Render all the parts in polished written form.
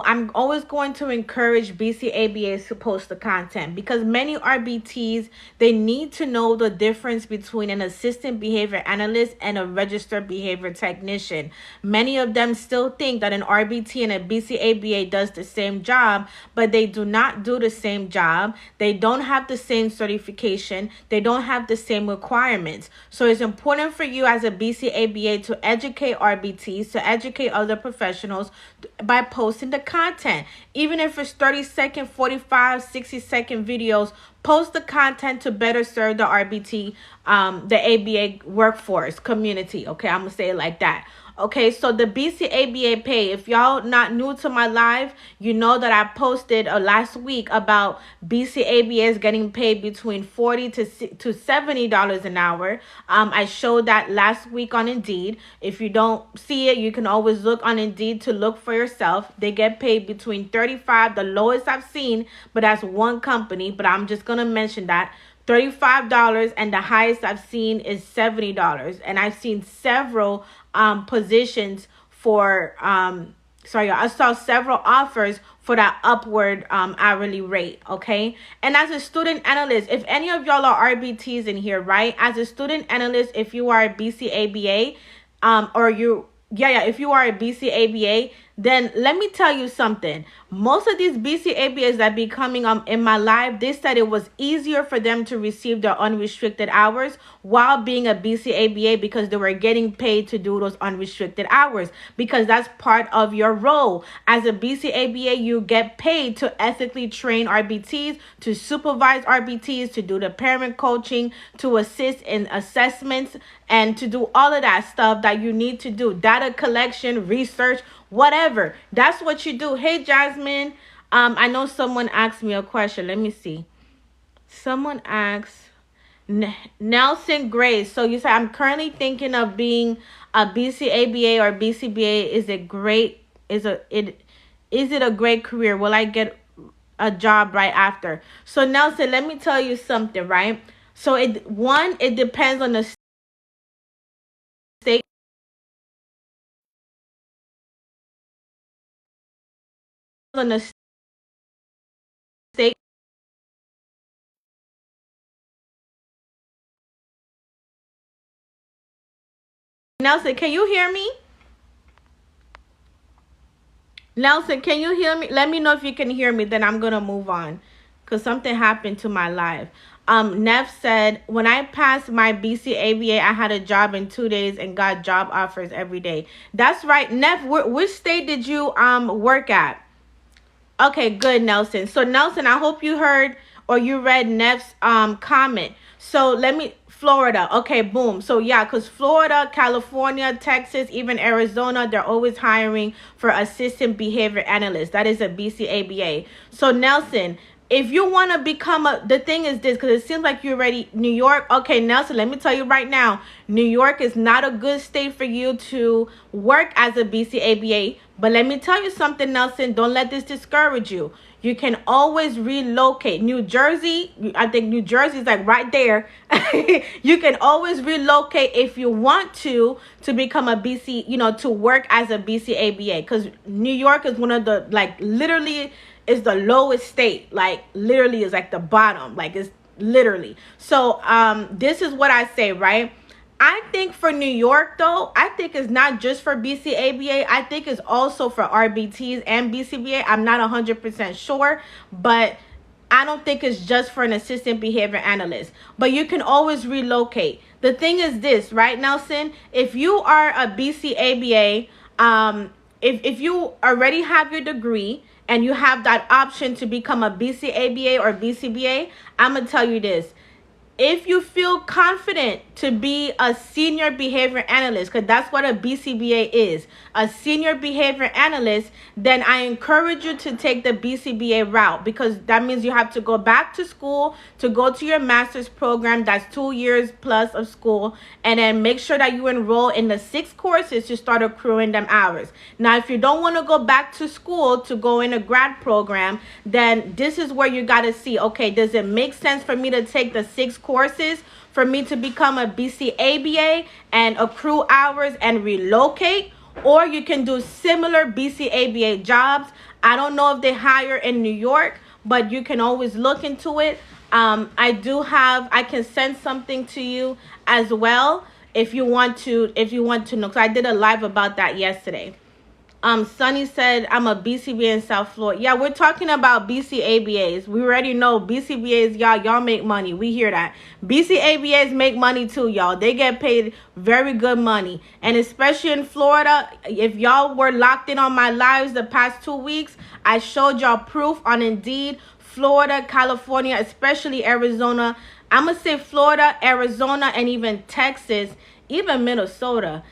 I'm always going to encourage BCABAs to post the content because many RBTs, they need to know the difference between an assistant behavior analyst and a registered behavior technician. Many of them still think that an RBT and a BCABA does the same job, but they do not do the same job. They don't have the same certification. They don't have the same requirements. So it's important for you as a BCABA to educate RBTs, to educate other professionals by posting the content. Even if it's 30-second, 45, 60-second videos, post the content to better serve the RBT, the ABA workforce community. Okay, I'm gonna say it like that. Okay, so the BCABA pay, if y'all not new to my live, you know that I posted last week about BCABAs getting paid between $40 to $70 an hour. I showed that last week on Indeed. If you don't see it, you can always look on Indeed to look for yourself. They get paid between $35, the lowest I've seen, but that's one company, but I'm just going to mention that. $35, and the highest I've seen is $70. And I've seen several positions for I saw several offers for that upward hourly rate. Okay, and as a student analyst, if any of y'all are RBTs in here, right, as a student analyst, if you are a BCABA, if you are a BCABA, then let me tell you something. Most of these BCABAs that be coming in my live, they said it was easier for them to receive their unrestricted hours while being a BCABA because they were getting paid to do those unrestricted hours, because that's part of your role. As a BCABA, you get paid to ethically train RBTs, to supervise RBTs, to do the parent coaching, to assist in assessments, and to do all of that stuff that you need to do. Data collection, research, whatever. That's what you do. Hey, Jasmine. I know someone asked me a question. Let me see. Someone asked Nelson Grace. So you say, I'm currently thinking of being a BCABA or BCBA. Is it a great career? Will I get a job right after? So Nelson, let me tell you something, right? So it depends on the state. On the state. Nelson, can you hear me? Nelson, can you hear me? Let me know if you can hear me, then I'm going to move on because something happened to my live. Neff said, when I passed my BCABA, I had a job in 2 days and got job offers every day. That's right. Neff, which state did you work at? Okay, good, Nelson. So, Nelson, I hope you heard or you read Neff's comment. So, Florida. Okay, boom. So, yeah, because Florida, California, Texas, even Arizona, they're always hiring for assistant behavior analysts. That is a BCABA. So, Nelson, if you want to become the thing is this, because it seems like you're ready. New York. Okay, Nelson, let me tell you right now, New York is not a good state for you to work as a BCABA. But let me tell you something, Nelson, don't let this discourage you. You can always relocate. New Jersey, I think New Jersey is like right there. You can always relocate if you want to become a BC, to work as a BCABA. Because New York is one of the, literally is the lowest state. Literally is like the bottom. It's literally. So this is what I say, right? I think for New York, though, I think it's not just for BCABA. I think it's also for RBTs and BCBA. I'm not 100% sure, but I don't think it's just for an assistant behavior analyst. But you can always relocate. The thing is this, right, Nelson? If you are a BCABA, if you already have your degree and you have that option to become a BCABA or BCBA, I'm going to tell you this. If you feel confident to be a senior behavior analyst, because that's what a BCBA is, a senior behavior analyst, then I encourage you to take the BCBA route, because that means you have to go back to school to go to your master's program. That's 2 years plus of school, and then make sure that you enroll in the 6 courses to start accruing them hours. Now, if you don't want to go back to school to go in a grad program, then this is where you got to see, okay, does it make sense for me to take the 6 courses for me to become a BCABA and accrue hours and relocate? Or you can do similar BCABA jobs I don't know if they hire in New York, but you can always look into it. I can send something to you as well if you want to know. So I did a live about that yesterday. Sunny said, I'm a BCBA in South Florida. Yeah, we're talking about BCABAs. We already know BCBAs, y'all make money. We hear that. BCABAs make money too, y'all. They get paid very good money. And especially in Florida, if y'all were locked in on my lives the past 2 weeks, I showed y'all proof on Indeed. Florida, California, especially Arizona. I'm going to say Florida, Arizona, and even Texas, even Minnesota.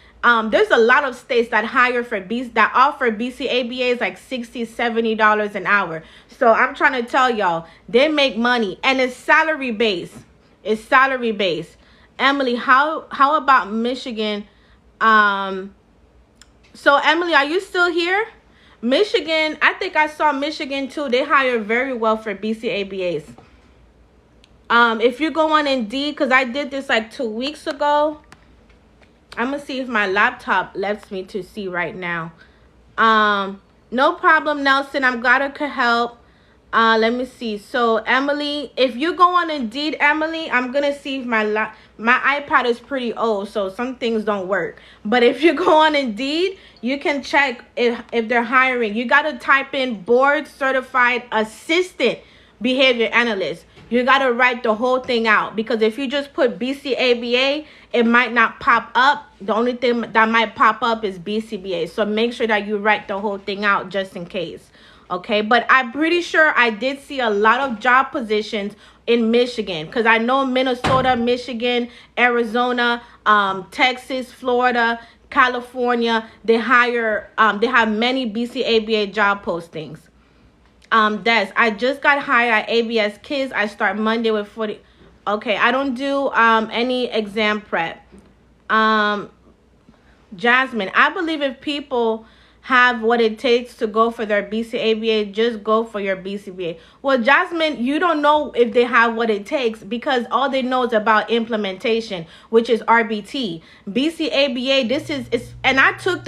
There's a lot of states that that offer BCABAs like $60, $70 an hour. So I'm trying to tell y'all, they make money, and it's salary based. It's salary based. Emily, how about Michigan? So Emily, are you still here? Michigan, I think I saw Michigan too. They hire very well for BCABAs. If you go on Indeed, because I did this like 2 weeks ago. I'm going to see if my laptop lets me to see right now. No problem, Nelson. I'm glad I could help. Let me see. So, Emily, if you go on Indeed, Emily, I'm going to see if my iPad is pretty old, so some things don't work. But if you go on Indeed, you can check if they're hiring. You got to type in board certified assistant behavior analyst. You got to write the whole thing out, because if you just put BCABA, it might not pop up. The only thing that might pop up is BCBA. So make sure that you write the whole thing out just in case. Okay, but I'm pretty sure I did see a lot of job positions in Michigan, because I know Minnesota, Michigan, Arizona, Texas, Florida, California, they hire, they have many BCABA job postings. Des, I just got hired at ABS Kids. I start Monday with 40. Okay, I don't do any exam prep. Jasmine, I believe if people have what it takes to go for their BCABA, just go for your BCBA. Well, Jasmine, you don't know if they have what it takes, because all they know is about implementation, which is RBT. BCABA, this is and I took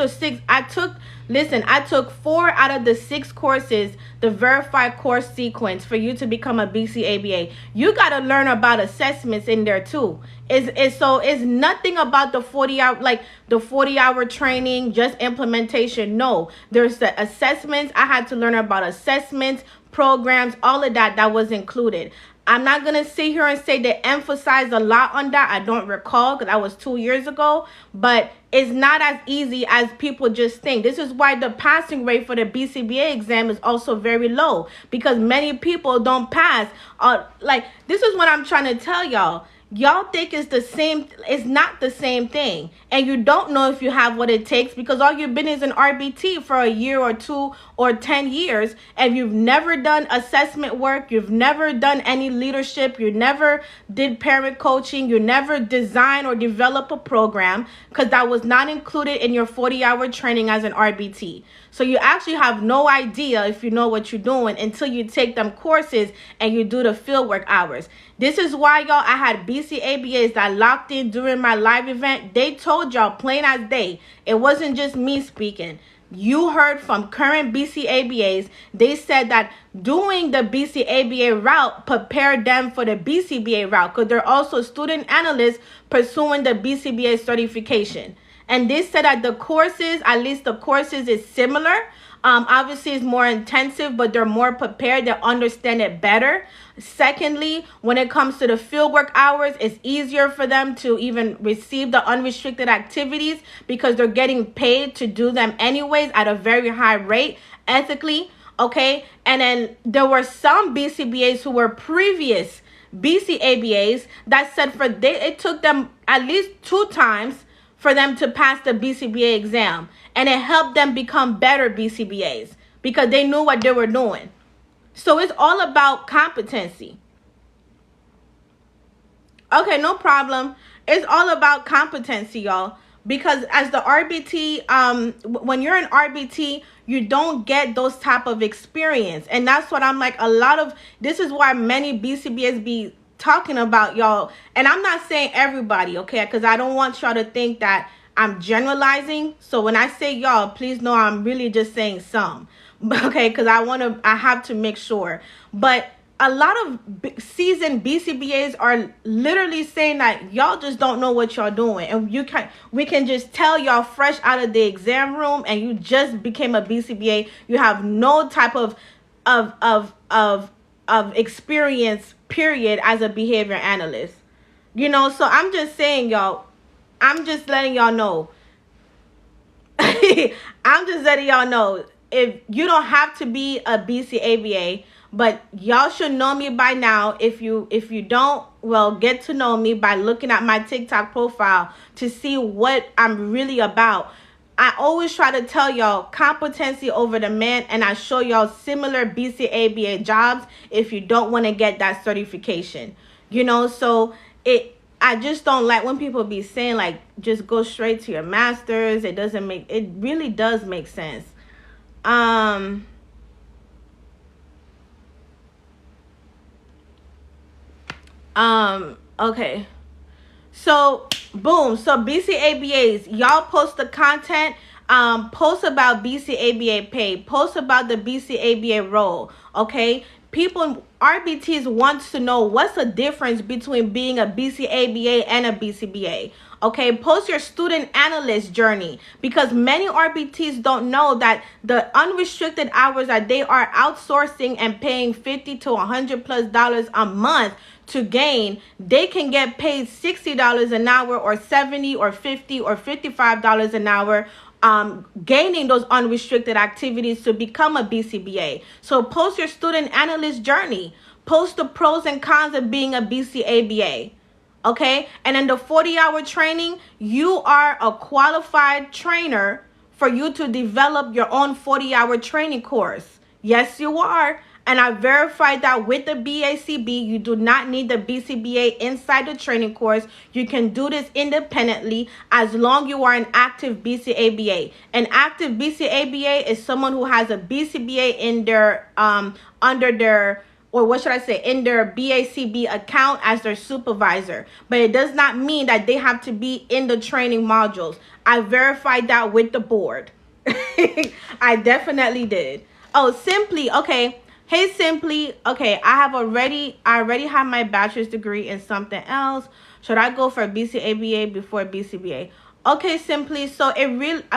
I took 4 out of the 6 courses, the verified course sequence, for you to become a BCABA. You got to learn about assessments in there too. It's nothing about the 40-hour training, just implementation. No, there's the assessments. I had to learn about assessments, programs, all of that was included. I'm not going to sit here and say they emphasized a lot on that. I don't recall, because that was 2 years ago. But it's not as easy as people just think. This is why the passing rate for the BCBA exam is also very low, because many people don't pass. This is what I'm trying to tell y'all. Y'all think it's the same. It's not the same thing. And you don't know if you have what it takes, because all you've been is an RBT for a year or 2 or 10 years. And you've never done assessment work. You've never done any leadership. You never did parent coaching. You never designed or developed a program, because that was not included in your 40-hour training as an RBT. So you actually have no idea if you know what you're doing until you take them courses and you do the fieldwork hours. This is why, y'all, I had BCABAs that locked in during my live event. They told y'all plain as day. It wasn't just me speaking. You heard from current BCABAs. They said that doing the BCABA route prepared them for the BCBA route, because they're also student analysts pursuing the BCBA certification. And they said that the courses, at least the courses, is similar. Obviously, it's more intensive, but they're more prepared. They understand it better. Secondly, when it comes to the fieldwork hours, it's easier for them to even receive the unrestricted activities, because they're getting paid to do them anyways at a very high rate, ethically. Okay, and then there were some BCBAs who were previous BCABAs that said it took them at least 2 times for them to pass the BCBA exam. And it helped them become better BCBAs, because they knew what they were doing. So it's all about competency. Okay, no problem. It's all about competency, y'all. Because as the RBT, when you're an RBT, you don't get those type of experience. And that's what I'm like, this is why many BCBAs be talking about, y'all. And I'm not saying everybody, okay, because I don't want y'all to think that I'm generalizing. So when I say y'all, please know I'm really just saying some. Okay, because I have to make sure. But a lot of seasoned BCBAs are literally saying that y'all just don't know what y'all doing, and we can just tell y'all fresh out of the exam room, and you just became a BCBA. You have no type of of of of experience, period, as a behavior analyst. So I'm just saying, y'all. I'm just letting y'all know. I'm just letting y'all know, if you don't have to be a BCABA, but y'all should know me by now. If you don't, well, get to know me by looking at my TikTok profile to see what I'm really about. I always try to tell y'all competency over demand, and I show y'all similar BCABA jobs if you don't want to get that certification. So I just don't like when people be saying, like, just go straight to your master's. It really does make sense. Okay. So, boom. So, BCABAs, y'all post the content. Post about BCABA pay. Post about the BCABA role. Okay. RBTs wants to know what's the difference between being a BCABA and a BCBA. Okay, post your student analyst journey, because many RBTs don't know that the unrestricted hours that they are outsourcing and paying $50 to $100+ a month to gain, they can get paid $60 an hour, or $70 or $50 or $55 an hour, gaining those unrestricted activities to become a BCBA. So post your student analyst journey. Post the pros and cons of being a BCABA. Okay? And in the 40-hour training, you are a qualified trainer for you to develop your own 40-hour training course. Yes, you are. And I verified that with the BCABA. You do not need the BCBA inside the training course. You can do this independently as long as you are an active BCABA. An active BCABA is someone who has a BCBA in their under their, or what should I say, in their BCABA account as their supervisor. But it does not mean that they have to be in the training modules. I verified that with the board. I definitely did. Oh, Simply, okay. Hey, Simply, okay, I already have my bachelor's degree in something else. Should I go for BCABA before BCBA? Okay, Simply, so I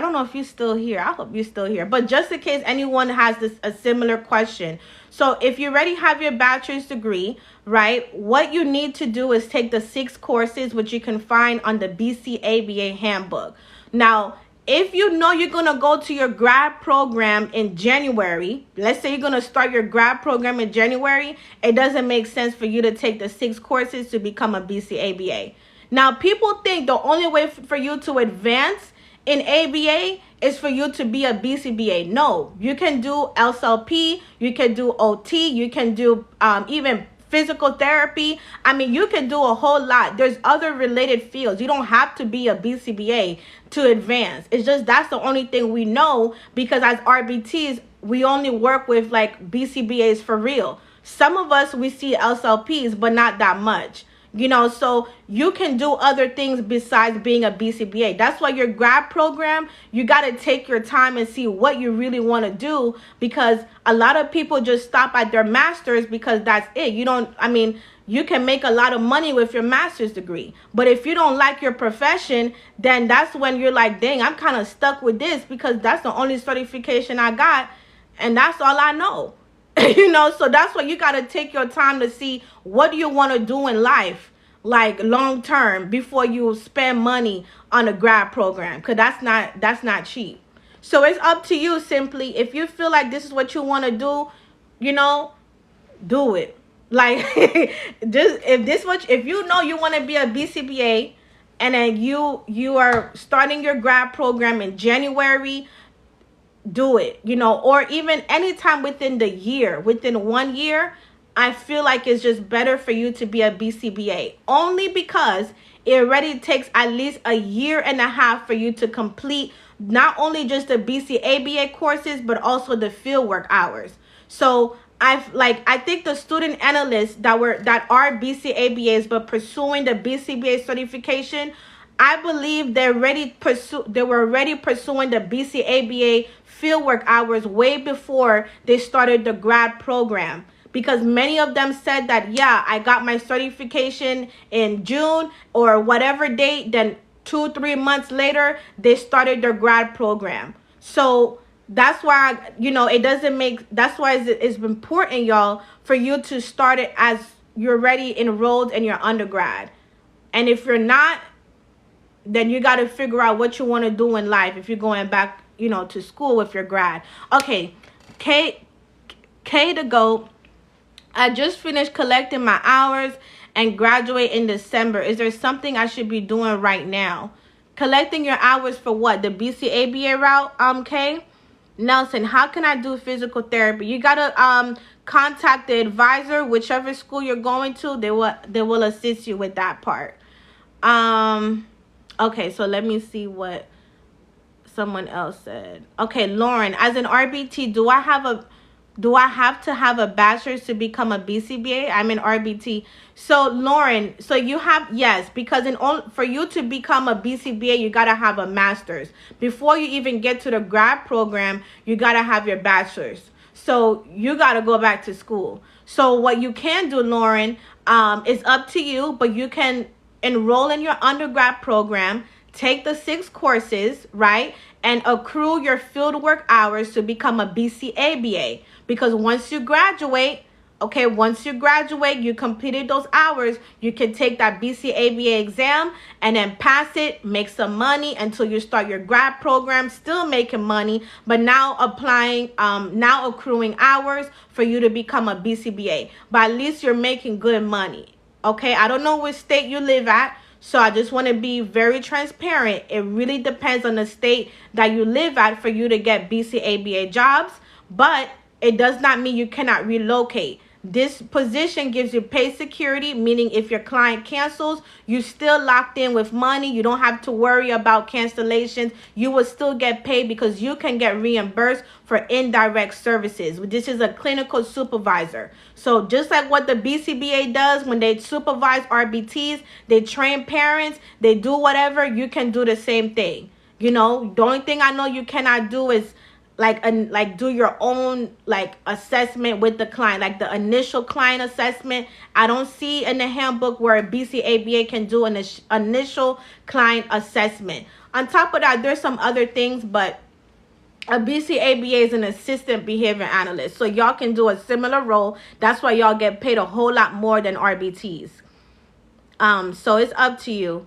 don't know if you're still here. I hope you're still here. But just in case anyone has a similar question. So if you already have your bachelor's degree, right, what you need to do is take the 6 courses, which you can find on the BCABA handbook. Now, if you know you're going to go to your grad program in January, let's say you're going to start your grad program in January, it doesn't make sense for you to take the 6 courses to become a BCABA. Now, people think the only way for you to advance in ABA is for you to be a BCBA. No, you can do LSLP, you can do OT, you can do even physical therapy. I mean, you can do a whole lot. There's other related fields. You don't have to be a BCBA to advance. It's just that's the only thing we know, because as RBTs, we only work with like BCBAs for real. Some of us, we see LSLPs, but not that much. So you can do other things besides being a BCBA. That's why your grad program, you got to take your time and see what you really want to do, because a lot of people just stop at their master's because that's it. You can make a lot of money with your master's degree, but if you don't like your profession, then that's when you're like, dang, I'm kind of stuck with this because that's the only certification I got and that's all I know. So that's why you got to take your time to see what do you want to do in life, like long term, before you spend money on a grad program, because that's not cheap. So it's up to you. Simply, if you feel like this is what you want to do, do it. Like, just if you know you want to be a BCBA, and then you are starting your grad program in January, do it, or even anytime within 1 year. I feel like it's just better for you to be a BCBA, only because it already takes at least 1.5 years for you to complete not only just the BCABA courses, but also the fieldwork hours. So I think the student analysts that are BCABAs but pursuing the BCBA certification, I believe they were already pursuing the BCABA fieldwork hours way before they started the grad program, because many of them said that, yeah, I got my certification in June or whatever date, then 2-3 months later they started their grad program. So that's why, it doesn't make, that's why it's important, y'all, for you to start it as you're already enrolled in your undergrad. And if you're not, then you got to figure out what you want to do in life if you're going back, to school with your grad. Okay, K to go. I just finished collecting my hours and graduate in December. Is there something I should be doing right now? Collecting your hours for what? The BCABA route, K? Nelson, how can I do physical therapy? You got to contact the advisor, whichever school you're going to. They will assist you with that part. Okay, so let me see what someone else said. Okay, Lauren, as an RBT, do I have to have a bachelor's to become a BCBA? I'm an RBT. So Lauren, so you have, yes, because for you to become a BCBA, you got to have a master's. Before you even get to the grad program, you got to have your bachelor's. So you got to go back to school. So what you can do, Lauren, is up to you, but you can enroll in your undergrad program, take the 6 courses, right? And accrue your fieldwork hours to become a BCABA. Because once you graduate, you completed those hours, you can take that BCABA exam and then pass it, make some money until you start your grad program, still making money, but now accruing hours for you to become a BCBA. But at least you're making good money. Okay, I don't know which state you live at, so I just want to be very transparent. It really depends on the state that you live at for you to get BCABA jobs, but it does not mean you cannot relocate. This position gives you pay security, meaning if your client cancels, you still locked in with money. You don't have to worry about cancellations. You will still get paid because you can get reimbursed for indirect services. This is a clinical supervisor. So just like what the BCBA does when they supervise RBTs, they train parents, they do whatever, you can do the same thing. The only thing I know you cannot do is do your own assessment with the client, like the initial client assessment. I don't see in the handbook where a BCABA can do an initial client assessment. On top of that, there's some other things, but a BCABA is an assistant behavior analyst, so y'all can do a similar role. That's why y'all get paid a whole lot more than RBTs. So it's up to you.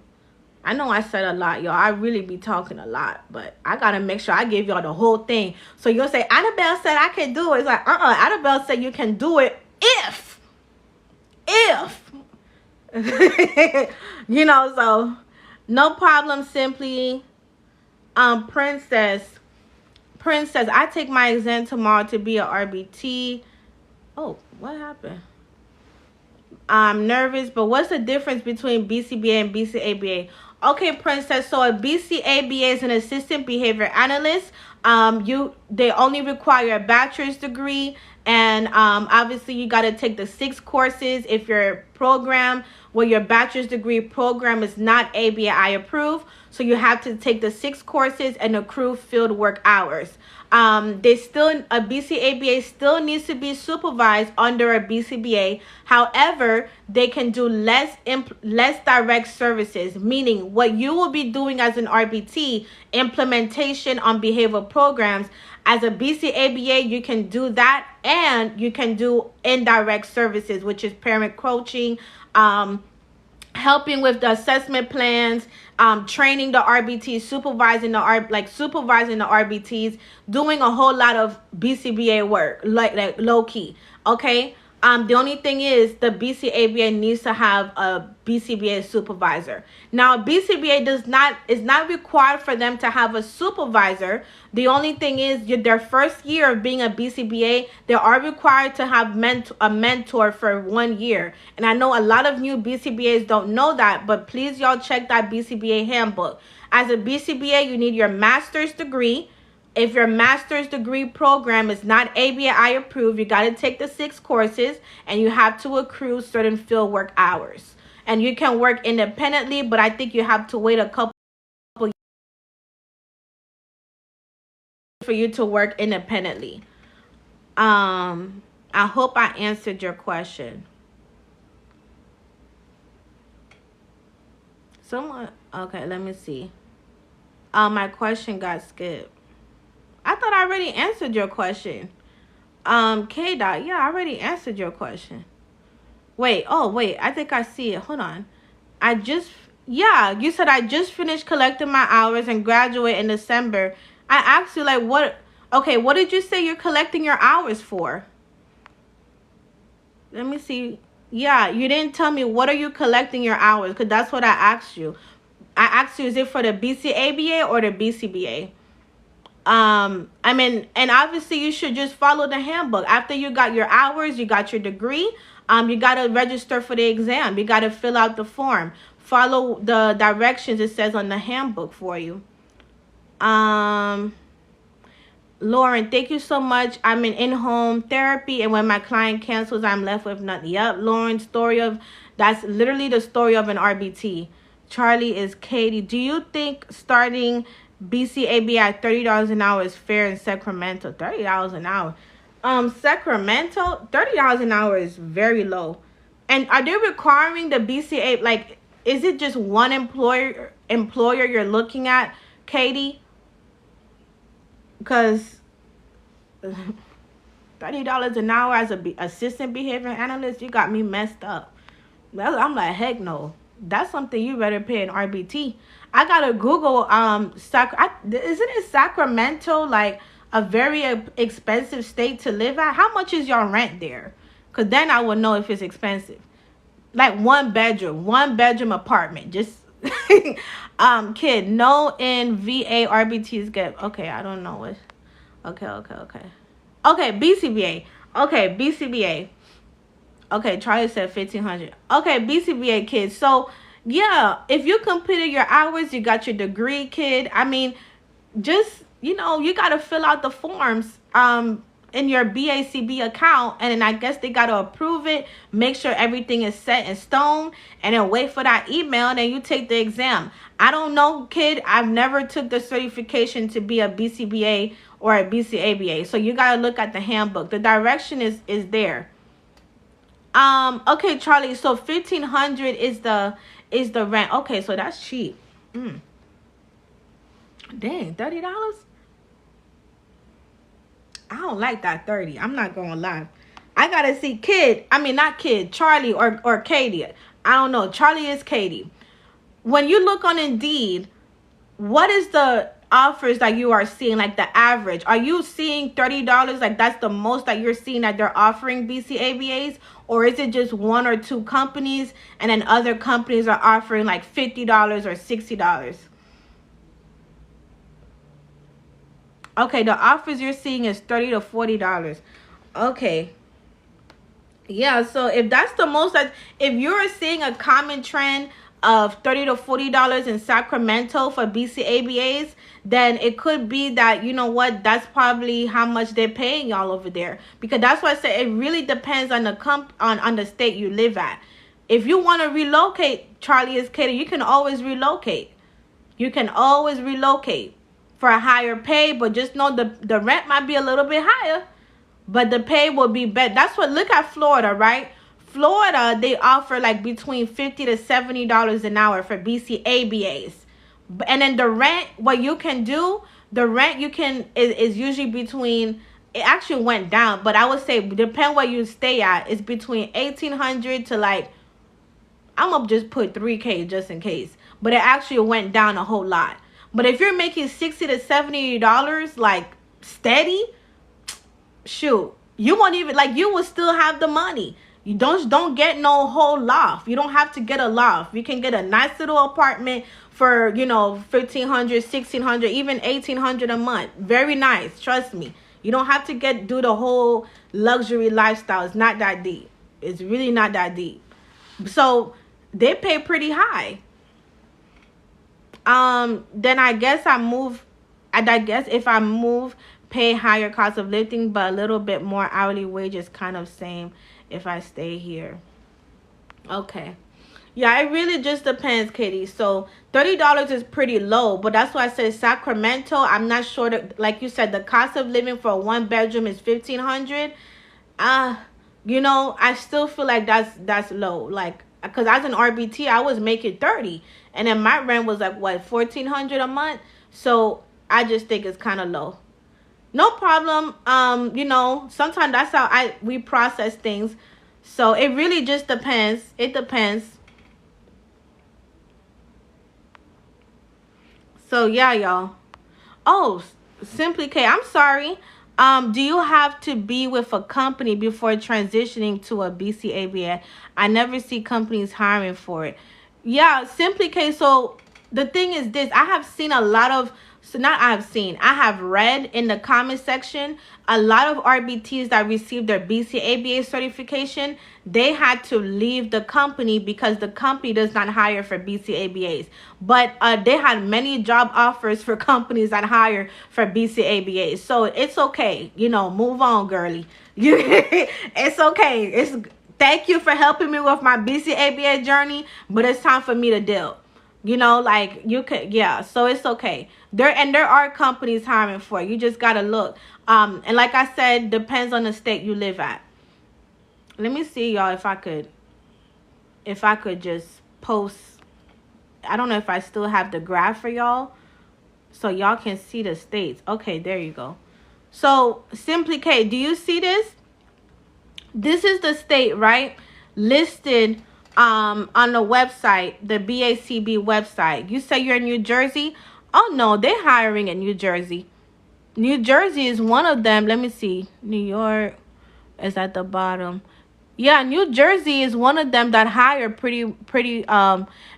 I know I said a lot, y'all. I really be talking a lot, but I got to make sure I give y'all the whole thing. So you'll say, Annabelle said I can do it. It's like, Annabelle said you can do it if. So no problem, simply. Princess, I take my exam tomorrow to be a RBT. Oh, what happened? I'm nervous, but what's the difference between BCBA and BCABA? Okay, Princess, so a BCABA is an assistant behavior analyst. They only require a bachelor's degree, and obviously you got to take the 6 courses if your program, your bachelor's degree program is not ABI approved. So you have to take the 6 courses and accrue field work hours. A BCABA still needs to be supervised under a BCBA. However, they can do less direct services, meaning what you will be doing as an RBT, implementation on behavioral programs. As a BCABA, you can do that, and you can do indirect services, which is parent coaching, helping with the assessment plans, training the RBTs, supervising the RBTs, doing a whole lot of BCBA work, like low key. Okay. The only thing is the BCABA needs to have a BCBA supervisor. Now, BCBA is not required for them to have a supervisor. The only thing is their first year of being a BCBA, they are required to have a mentor for 1 year. And I know a lot of new BCBAs don't know that, but please y'all check that BCBA handbook. As a BCBA, you need your master's degree. If your master's degree program is not ABI approved, you got to take the 6 courses, and you have to accrue certain fieldwork hours. and you can work independently, but I think you have to wait a couple for you to work independently. I hope I answered your question. Someone, okay, let me see. My question got skipped. I thought I already answered your question. K dot, yeah, I already answered your question. Wait, oh wait, I think I see it. Hold on. Yeah, you said I just finished collecting my hours and graduate in December. I asked you like what, okay, what did you say you're collecting your hours for? Let me see. Yeah, you didn't tell me what are you collecting your hours, because that's what I asked you. I asked you, is it for the BCABA or the BCBA? I mean, and obviously you should just follow the handbook. After you got your hours, you got your degree, you got to register for the exam. You got to fill out the form. Follow the directions it says on the handbook for you. Lauren, thank you so much. I'm in-home therapy, and when my client cancels, I'm left with nothing. Yep, Lauren, that's literally the story of an RBT. Charlie is Katie. Do you think starting BCAB at $30 an hour is fair in Sacramento? $30 an hour. Sacramento, $30 an hour is very low. And are they requiring the BCA, like, is it just one employer you're looking at, Katie? Because $30 an hour as a assistant behavior analyst, you got me messed up. I'm like, heck no. That's something you better pay an RBT. I gotta Google isn't it Sacramento like a very expensive state to live at? How much is your rent there? Cause then I will know if it's expensive. Like one bedroom apartment. Just kid, no in VA RBTs get okay, I don't know what. Okay. Okay, BCBA. Okay, BCBA. Okay, Charlie said 1,500. Okay, BCBA, kids. So, yeah, if you completed your hours, you got your degree, kid. I mean, just, you got to fill out the forms in your BACB account, and then I guess they got to approve it, make sure everything is set in stone, and then wait for that email, and then you take the exam. I don't know, kid. I've never took the certification to be a BCBA or a BCABA, so you got to look at the handbook. The direction is there. Okay, Charlie, so 1,500 is the rent. Okay, so that's cheap. Dang, $30? I don't like that 30. I'm not gonna lie. I gotta see not kid, Charlie or Katie. I don't know. Charlie is Katie. When you look on Indeed, what is the offers that you are seeing, like the average? Are you seeing $30? Like that's the most that you're seeing that they're offering BCABAs? Or is it just one or two companies and then other companies are offering like $50 or $60? Okay, the offers you're seeing is $30 to $40. Okay. Yeah, so if that's the most, if you're seeing a common trend of $30 to $40 in Sacramento for BCABAs, then it could be that, that's probably how much they're paying y'all over there. Because that's why I say it really depends on the on the state you live at. If you want to relocate, Charlie is Katie, you can always relocate. You can always relocate for a higher pay, but just know the rent might be a little bit higher, but the pay will be better. That's what, look at Florida, right? Florida, they offer like between $50 to $70 an hour for BCABAs. And then the rent, what you can do, the rent is usually between, it actually went down, but I would say, depend where you stay at, it's between 1,800 to like, I'm going to just put 3K just in case. But it actually went down a whole lot. But if you're making $60 to $70 like steady, shoot, you won't even, like, you will still have the money. You don't get no whole loft. You don't have to get a loft. You can get a nice little apartment for, $1,500, $1,600, even $1,800 a month. Very nice. Trust me. You don't have to do the whole luxury lifestyle. It's not that deep. It's really not that deep. So they pay pretty high. Then I guess if I move, pay higher cost of living, but a little bit more hourly wage is kind of same if I stay here. Okay. Yeah, it really just depends, Katie. So $30 is pretty low, but that's why I said Sacramento. I'm not sure that, like you said, the cost of living for a one bedroom is 1,500. Uh, I still feel like that's low. Like, cause as an RBT, I was making 30, and then my rent was like what 1,400 a month. So I just think it's kind of low. No problem. Sometimes that's how we process things. So it really just depends. It depends. So yeah, y'all. Oh, Simply K, I'm sorry. Do you have to be with a company before transitioning to a BCABA? I never see companies hiring for it. Yeah, Simply K. So the thing is this, I have seen a lot of, so not I have seen, I have read in the comment section, a lot of RBTs that received their BCABA certification, they had to leave the company because the company does not hire for BCABAs. But they had many job offers for companies that hire for BCABAs. So it's okay. Move on, girly. It's okay. Thank you for helping me with my BCABA journey, but it's time for me to deal. Like you could, yeah. So it's okay. There are companies hiring for it. You just gotta look. And like I said, depends on the state you live at. Let me see, y'all, if I could just post. I don't know if I still have the graph for y'all, so y'all can see the states. Okay, there you go. So Simply K, do you see this? This is the state, right? Listed on the website, the BCaBA website. You say you're in New Jersey? Oh no, they're hiring in New Jersey. New Jersey is one of them. Let me see. New York is at the bottom. Yeah, New Jersey is one of them that hire pretty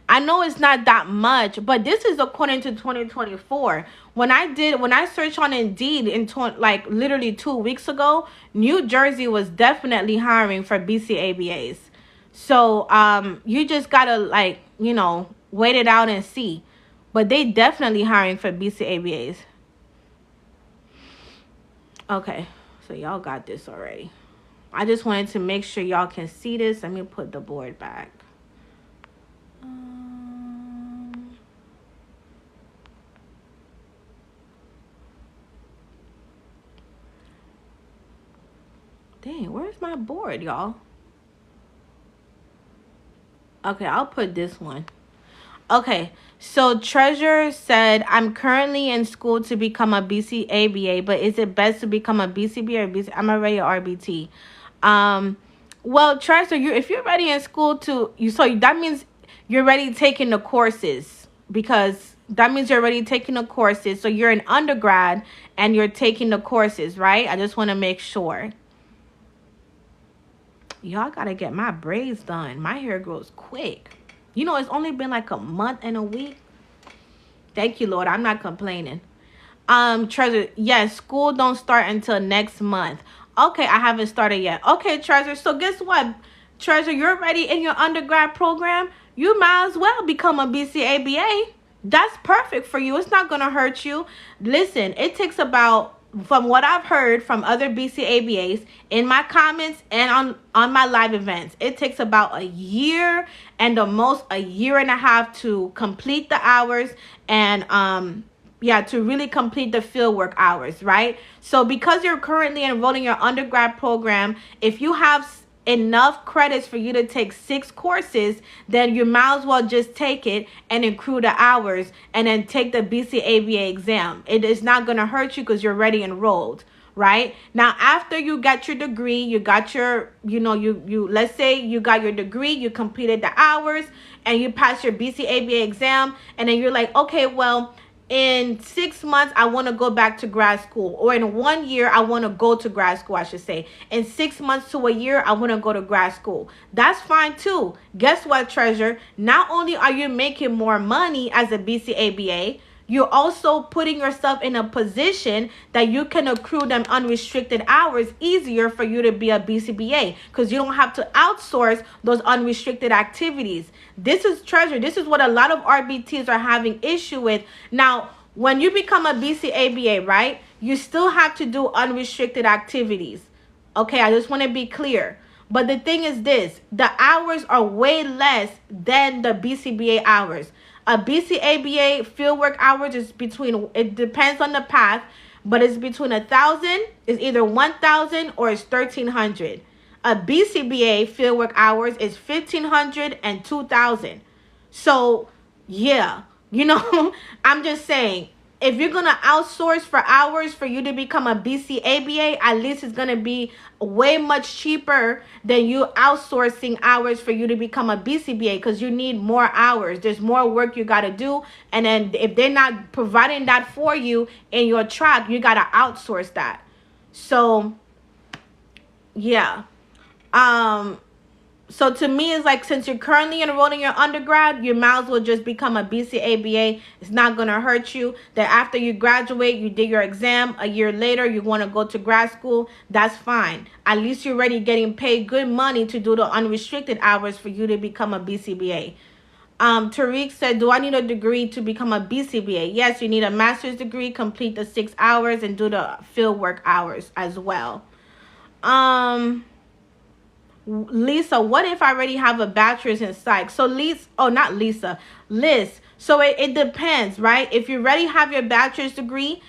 I know it's not that much, but this is according to 2024. When I searched on Indeed like literally 2 weeks ago, New Jersey was definitely hiring for BCABAs. So you just gotta wait it out and see. But they definitely hiring for BCABAs. Okay, so y'all got this already. I just wanted to make sure y'all can see this. Let me put the board back. Dang, where's my board, y'all? Okay, I'll put this one. Okay, so Treasure said, I'm currently in school to become a BCABA, but is it best to become a BCB or BC? I'm already a RBT. Well, Treasure, if you're ready in school so that means you're already taking the courses, because that means you're already taking the courses. So you're an undergrad and you're taking the courses, right? I just want to make sure. Y'all gotta get my braids done. My hair grows quick. It's only been like a month and a week. Thank you, Lord. I'm not complaining. Treasure, yes, school don't start until next month. Okay, I haven't started yet. Okay, Treasure. So guess what? Treasure, you're already in your undergrad program. You might as well become a BCABA. That's perfect for you. It's not gonna hurt you. Listen, it takes about, from what I've heard from other BCABAs in my comments and on my live events, it takes about a year and the most a year and a half to complete the hours and to really complete the fieldwork hours, right? So because you're currently enrolled in your undergrad program, if you have enough credits for you to take 6 courses, then you might as well just take it and accrue the hours and then take the BCABA exam. It is not going to hurt you because you're already enrolled, right? Now, after you got your degree, you got your, let's say you got your degree, you completed the hours and you passed your BCABA exam, and then you're like, okay, well, in 6 months, I want to go back to grad school. Or in 1 year, I want to go to grad school, I should say. In 6 months to a year, I want to go to grad school. That's fine too. Guess what, Treasure? Not only are you making more money as a BCABA, you're also putting yourself in a position that you can accrue them unrestricted hours easier for you to be a BCBA, because you don't have to outsource those unrestricted activities. This is, Treasure, this is what a lot of RBTs are having issue with. Now, when you become a BCABA, right, you still have to do unrestricted activities. Okay, I just want to be clear. But the thing is this, the hours are way less than the BCBA hours. A BCABA fieldwork hours is between, it depends on the path, but it's between 1,000, it's either 1,000 or it's 1,300. A BCBA fieldwork hours is 1,500 and 2,000. So yeah, I'm just saying, if you're gonna outsource for hours for you to become a BCABA, at least it's gonna be way much cheaper than you outsourcing hours for you to become a BCBA, because you need more hours. There's more work you gotta do, and then if they're not providing that for you in your track, you gotta outsource that. So yeah. So to me, it's like, since you're currently enrolled in your undergrad, you might as well just become a BCABA. It's not going to hurt you. That after you graduate, you did your exam, a year later, you want to go to grad school, that's fine. At least you're already getting paid good money to do the unrestricted hours for you to become a BCBA. Tariq said, do I need a degree to become a BCBA? Yes, you need a master's degree, complete the 6 hours, and do the field work hours as well. Lisa, what if I already have a bachelor's in psych? So Liz, so it depends, right? If you already have your bachelor's degree,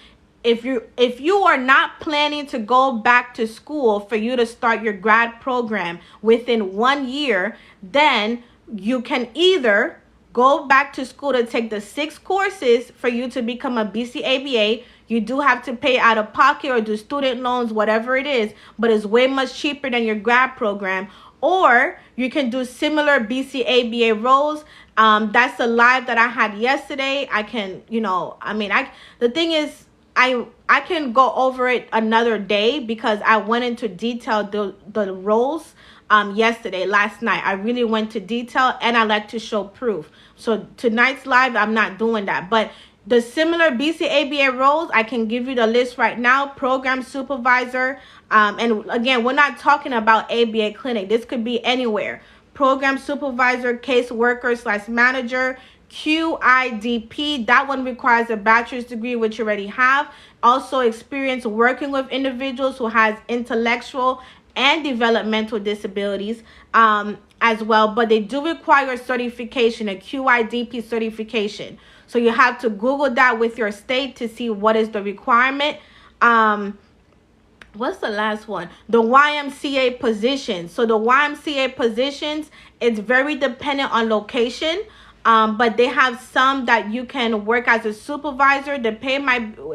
if you are not planning to go back to school for you to start your grad program within 1 year, then you can either go back to school to take the 6 courses for you to become a BCABA. You do have to pay out of pocket or do student loans, whatever it is, but it's way much cheaper than your grad program. Or you can do similar BCABA roles. That's the live that I had yesterday. I can, the thing is, I can go over it another day, because I went into detail the roles last night. I really went to detail, and I like to show proof. So tonight's live, I'm not doing that. But the similar BCABA roles, I can give you the list right now. Program supervisor. And again, we're not talking about ABA clinic. This could be anywhere. Program supervisor, case worker / manager, QIDP. That one requires a bachelor's degree, which you already have. Also experience working with individuals who has intellectual and developmental disabilities as well. But they do require certification, a QIDP certification. So you have to Google that with your state to see what is the requirement. What's the last one? The YMCA positions. So the YMCA positions, it's very dependent on location. But they have some that you can work as a supervisor. The pay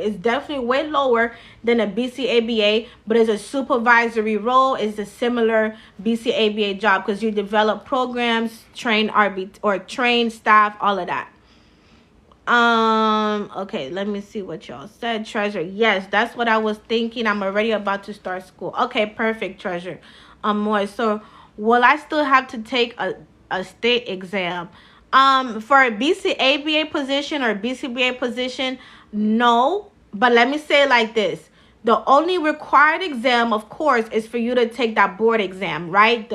is definitely way lower than a BCABA, but it's a supervisory role. It's a similar BCABA job, because you develop programs, train staff, all of that. Okay, let me see what y'all said. Treasure, yes, that's what I was thinking. I'm already about to start school. Okay, perfect, Treasure. More. So will I still have to take a state exam? For a BCABA position or BCBA position, no. But let me say it like this. The only required exam, of course, is for you to take that board exam, right?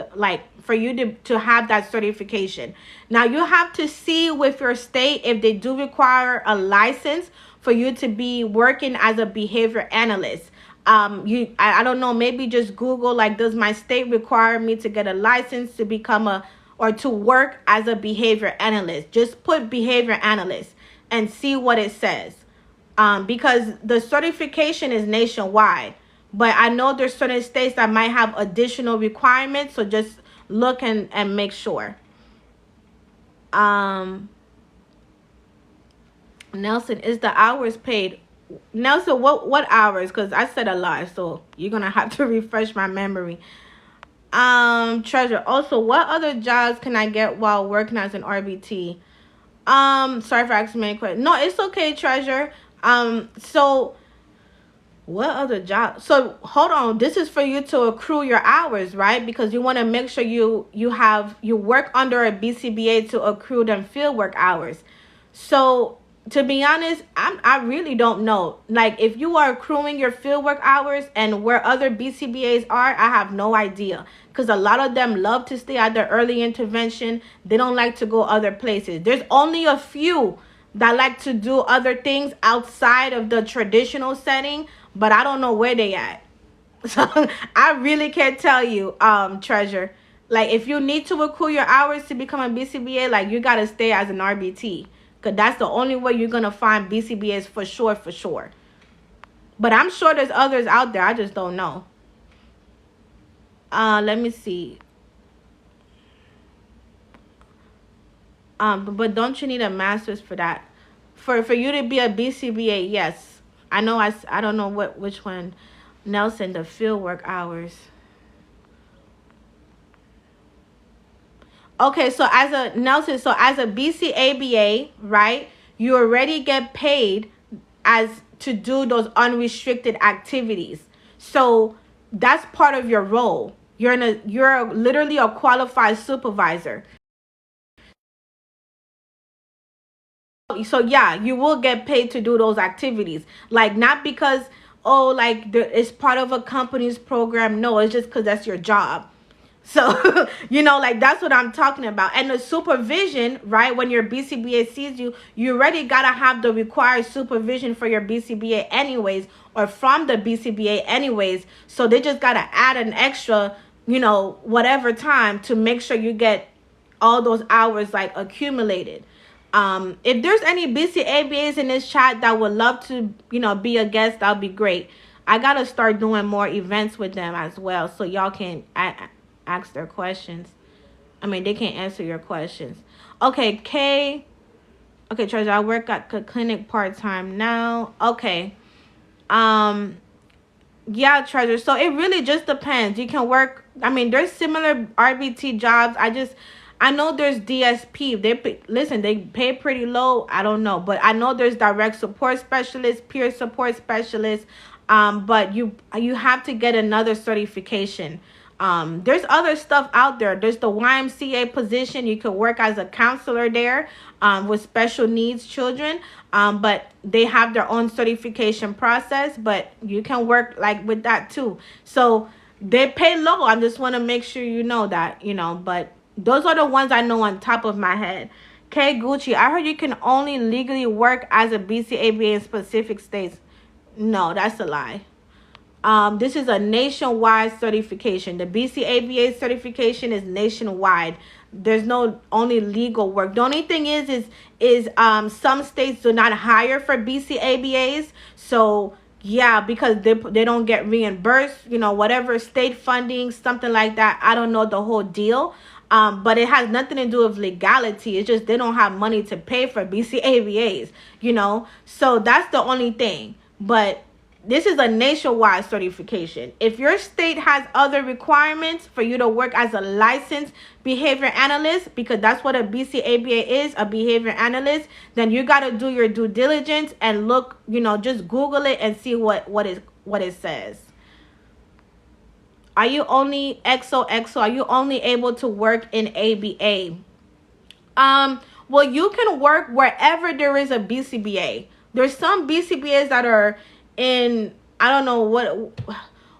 For you to have that certification. Now, you have to see with your state if they do require a license for you to be working as a behavior analyst. I don't know, maybe just Google, does my state require me to get a license to become or to work as a behavior analyst? Just put behavior analyst and see what it says. Because the certification is nationwide. But I know there's certain states that might have additional requirements. So just look and make sure. Nelson, is the hours paid? Nelson, what hours? Because I said a lot. So you're going to have to refresh my memory. Treasure, also, what other jobs can I get while working as an RBT? Sorry for asking many questions. No, it's okay, Treasure. So what other job? So hold on, this is for you to accrue your hours, right? Because you want to make sure you work under a BCBA to accrue them fieldwork hours. So to be honest, I really don't know. If you are accruing your fieldwork hours and where other BCBAs are, I have no idea. Because a lot of them love to stay at the early intervention. They don't like to go other places. There's only a few that like to do other things outside of the traditional setting, but I don't know where they at. So I really can't tell you, Treasure. Like, if you need to accrue your hours to become a BCBA, like, you gotta stay as an RBT, cause that's the only way you're gonna find BCBAs for sure, for sure. But I'm sure there's others out there. I just don't know. Let me see. But don't you need a master's for that? For you to be a BCBA, yes. I know. I don't know which one. Nelson, the field work hours. Okay, so as a Nelson, so as a BCABA, right? You already get paid as to do those unrestricted activities. So that's part of your role. You're literally a qualified supervisor. So yeah, you will get paid to do those activities. Like, not because, oh, like it's part of a company's program. No, it's just because that's your job. So, like, that's what I'm talking about. And the supervision, right, when your BCBA sees you, you already got to have the required supervision for your BCBA anyways, or from the BCBA anyways. So they just got to add an extra, whatever time to make sure you get all those hours, like, accumulated. If there's any BCABAs in this chat that would love to, be a guest, that'll be great. I got to start doing more events with them as well, so y'all can ask their questions. I mean, they can answer your questions. Okay, Kay. Okay, Treasure, I work at the clinic part-time now. Okay. Yeah, Treasure. So it really just depends. You can work, I mean, there's similar RBT jobs. I know there's DSP. They pay pretty low. I don't know, but I know there's direct support specialist, peer support specialist. But you have to get another certification. There's other stuff out there. There's the YMCA position. You could work as a counselor there, with special needs children. But they have their own certification process, but you can work like with that too. So they pay low. I just want to make sure you know that, but those are the ones I know on top of my head. K Gucci, I heard you can only legally work as a BCABA in specific states. No, that's a lie. This is a nationwide certification. The BCABA certification is nationwide. There's no only legal work. The only thing is some states do not hire for BCABAs. So yeah, because they don't get reimbursed, whatever state funding, something like that. I don't know the whole deal. But it has nothing to do with legality. It's just they don't have money to pay for BCABAs, So that's the only thing. But this is a nationwide certification. If your state has other requirements for you to work as a licensed behavior analyst, because that's what a BCABA is, a behavior analyst, then you got to do your due diligence and look, just Google it and see what it says. Are you only XOXO? Are you only able to work in ABA? Well, you can work wherever there is a BCBA. There's some BCBAs that are in, I don't know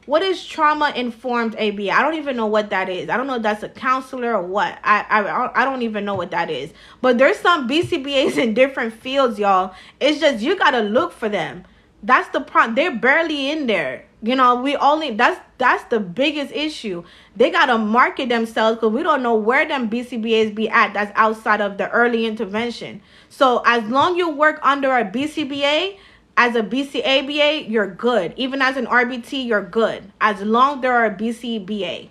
what is trauma informed ABA. I don't even know what that is. I don't know if that's a counselor or what. I don't even know what that is. But there's some BCBAs in different fields, y'all. It's just you gotta look for them. That's the problem. They're barely in there. That's the biggest issue. They gotta market themselves because we don't know where them BCBAs be at. That's outside of the early intervention. So as long you work under a BCBA, as a BCABA, you're good. Even as an RBT, you're good. As long there are a BCBA.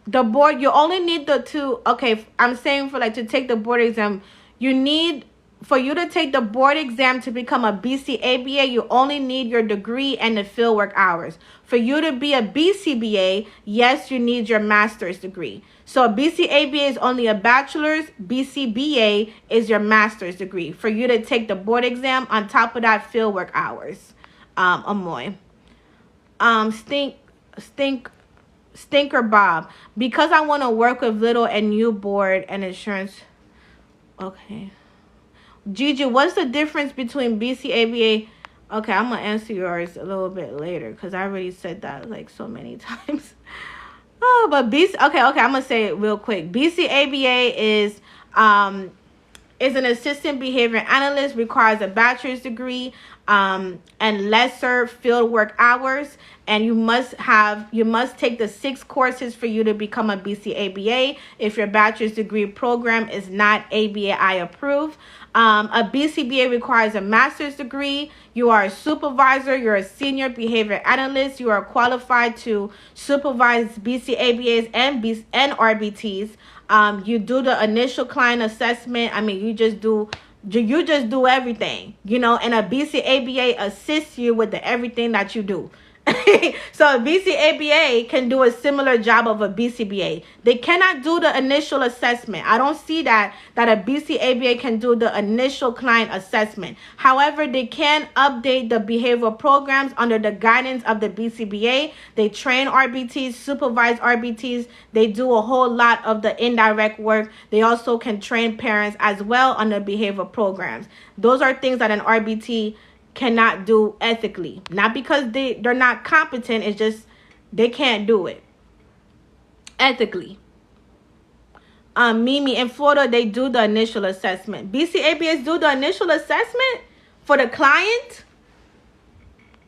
The board, you only need the two. Okay, I'm saying for to take the board exam, you need, for you to take the board exam to become a BCABA, you only need your degree and the fieldwork hours. For you to be a BCBA, yes, you need your master's degree. So a BCABA is only a bachelor's. BCBA is your master's degree. For you to take the board exam, on top of that, fieldwork hours. Amoy. Stinker Bob. Because I want to work with little and new board and insurance. Okay. Gigi, what's the difference between BCABA? Okay, I'm going to answer yours a little bit later because I already said that so many times. Okay, I'm going to say it real quick. BCABA is is an assistant behavior analyst, requires a bachelor's degree and lesser field work hours, and you must take the 6 courses for you to become a BCABA if your bachelor's degree program is not ABAI approved. A BCBA requires a master's degree. You are a supervisor. You're a senior behavior analyst. You are qualified to supervise BCABAs and RBTs. You do the initial client assessment. I mean, you just do everything, you know, and a BCABA assists you with the everything that you do. So a BCABA can do a similar job of a BCBA. They cannot do the initial assessment. I don't see that a BCABA can do the initial client assessment. However, they can update the behavioral programs under the guidance of the BCBA. They train RBTs, supervise RBTs. They do a whole lot of the indirect work. They also can train parents as well on the behavioral programs. Those are things that an RBT cannot do ethically, not because they're not competent, it's just they can't do it ethically. Mimi, in Florida, they do the initial assessment. BCABS do the initial assessment for the client?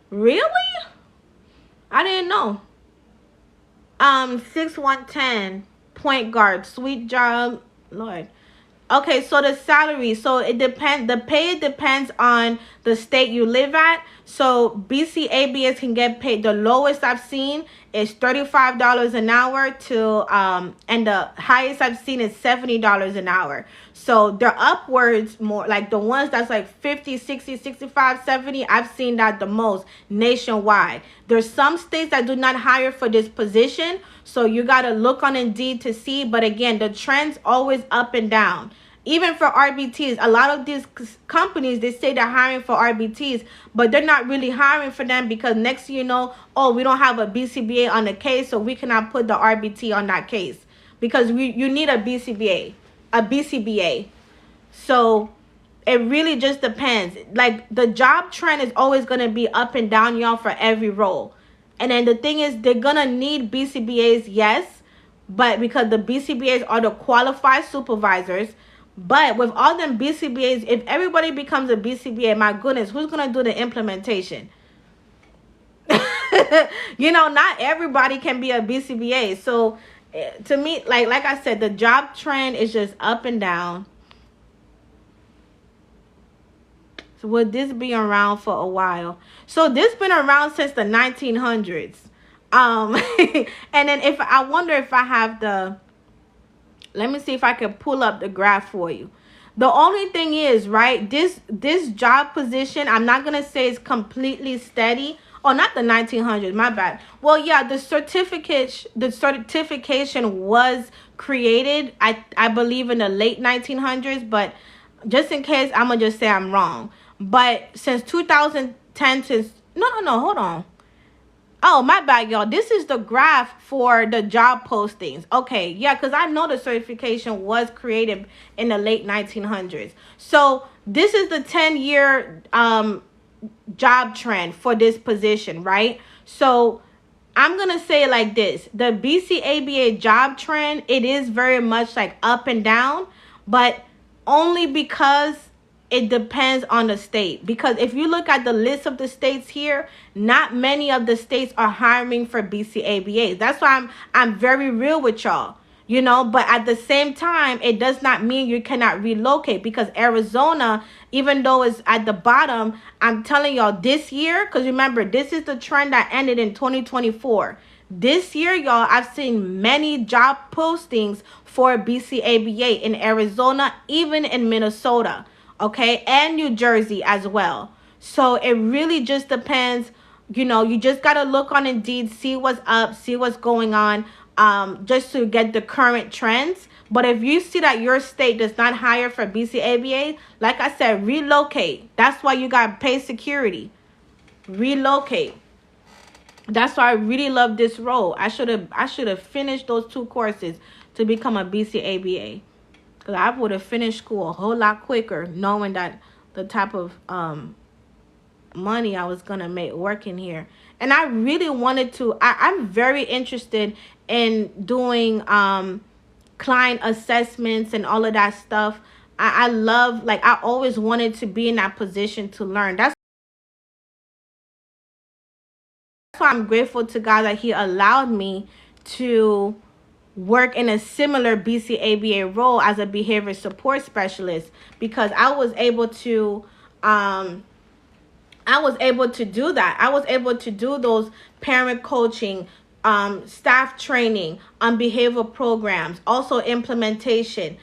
Really? I didn't know. 6110 point guard, sweet job, Lord. Okay, so the salary, so it depends, the pay depends on the state you live at. So BCABS can get paid, the lowest I've seen is $35 an hour to, and the highest I've seen is $70 an hour. So they're upwards more, like the ones that's like 50, 60, 65, 70, I've seen that the most nationwide. There's some states that do not hire for this position, so you got to look on Indeed to see. But again, the trend's always up and down. Even for RBTs, a lot of these companies, they say they're hiring for RBTs, but they're not really hiring for them because next thing you know, oh, we don't have a BCBA on the case, so we cannot put the RBT on that case because you need a BCBA. So it really just depends. Like the job trend is always going to be up and down, y'all, for every role. And then the thing is, they're going to need BCBAs, yes, but because the BCBAs are the qualified supervisors. But with all them BCBAs, if everybody becomes a BCBA, my goodness, who's going to do the implementation? You know, not everybody can be a BCBA. So to me, like I said, the job trend is just up and down. So will this be around for a while? So this been around since the 1900s. And then if I wonder if I have the, let me see if I can pull up the graph for you. The only thing is, right, this job position, I'm not going to say it's completely steady. Oh, not the 1900s, my bad. Well, yeah, the certification was created, I believe, in the late 1900s, but just in case, I'm going to just say I'm wrong. But since 2010, no, hold on. Oh, my bad, y'all. This is the graph for the job postings. Okay, yeah, because I know the certification was created in the late 1900s. So this is the 10-year job trend for this position, right? So I'm going to say it like this. The BCABA job trend, it is very much like up and down, but only because it depends on the state. Because if you look at the list of the states here, not many of the states are hiring for BCABAs. That's why I'm very real with y'all, you know. But at the same time, it does not mean you cannot relocate, because Arizona, even though it's at the bottom, I'm telling y'all this year, because remember, this is the trend that ended in 2024. This year, y'all, I've seen many job postings for BCABA in Arizona, even in Minnesota. Okay, and New Jersey as well. So it really just depends. You know, you just got to look on Indeed, see what's up, see what's going on, just to get the current trends. But if you see that your state does not hire for BCABA, like I said, relocate. That's why you got pay security. Relocate. That's why I really love this role. I should have finished those 2 courses to become a BCABA. Because I would have finished school a whole lot quicker, knowing that the type of money I was going to make working here. And I really wanted to, I'm very interested in doing client assessments and all of that stuff. I love, like, I always wanted to be in that position to learn. That's why I'm grateful to God that He allowed me to work in a similar BCABA role as a behavior support specialist, because I was able to do that. I was able to do those parent coaching, staff training on behavioral programs, also implementation,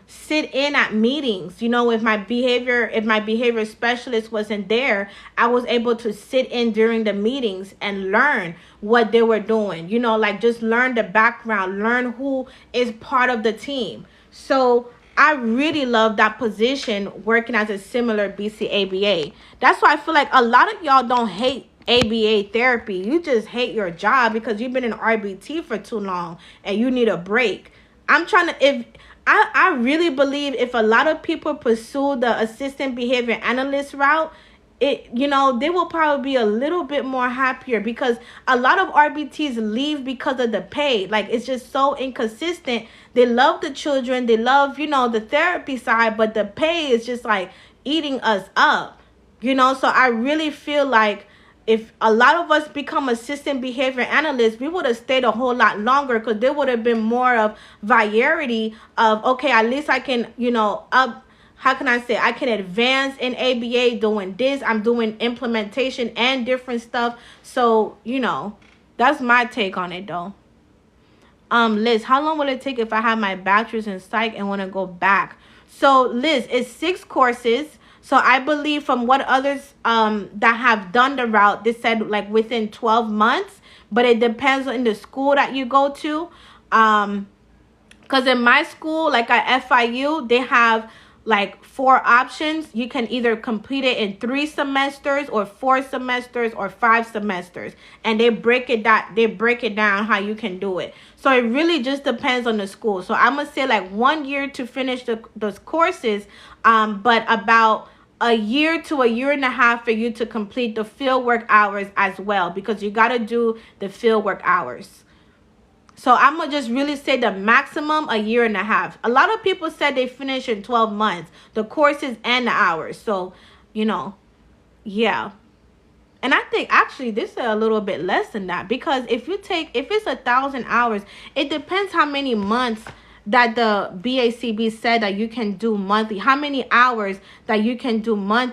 sit in at meetings. You know, if my behavior specialist wasn't there, I was able to sit in during the meetings and learn what they were doing. You know, like, just learn the background, learn who is part of the team. So I really love that position, working as a similar BCABA. That's why I feel like a lot of y'all don't hate ABA therapy. You just hate your job because you've been in RBT for too long and you need a break. I really believe if a lot of people pursue the assistant behavior analyst route, they will probably be a little bit more happier, because a lot of RBTs leave because of the pay. Like, it's just so inconsistent. They love the children, they love, the therapy side, but the pay is just like eating us up. So I really feel like if a lot of us become assistant behavior analysts, we would have stayed a whole lot longer, because there would have been more of variety of, okay, at least I can, up, how can I say, I can advance in ABA doing this. I'm doing implementation and different stuff. So, that's my take on it, though. Liz, how long will it take if I have my bachelor's in psych and want to go back? So, Liz, it's 6 courses. So I believe from what others that have done the route, they said like within 12 months. But it depends on the school that you go to. Because in my school, like at FIU, they have like 4 options. You can either complete it in 3 semesters or 4 semesters or 5 semesters, and they break it down how you can do it. So it really just depends on the school. So I'm gonna say like 1 year to finish those courses, but about a year to a year and a half for you to complete the fieldwork hours as well, because you got to do the fieldwork hours. So I'm going to just really say the maximum a year and a half. A lot of people said they finish in 12 months, the courses and the hours. So, yeah. And I think actually this is a little bit less than that, because if it's 1,000 hours, it depends how many months that the BACB said that you can do monthly, how many hours that you can do monthly.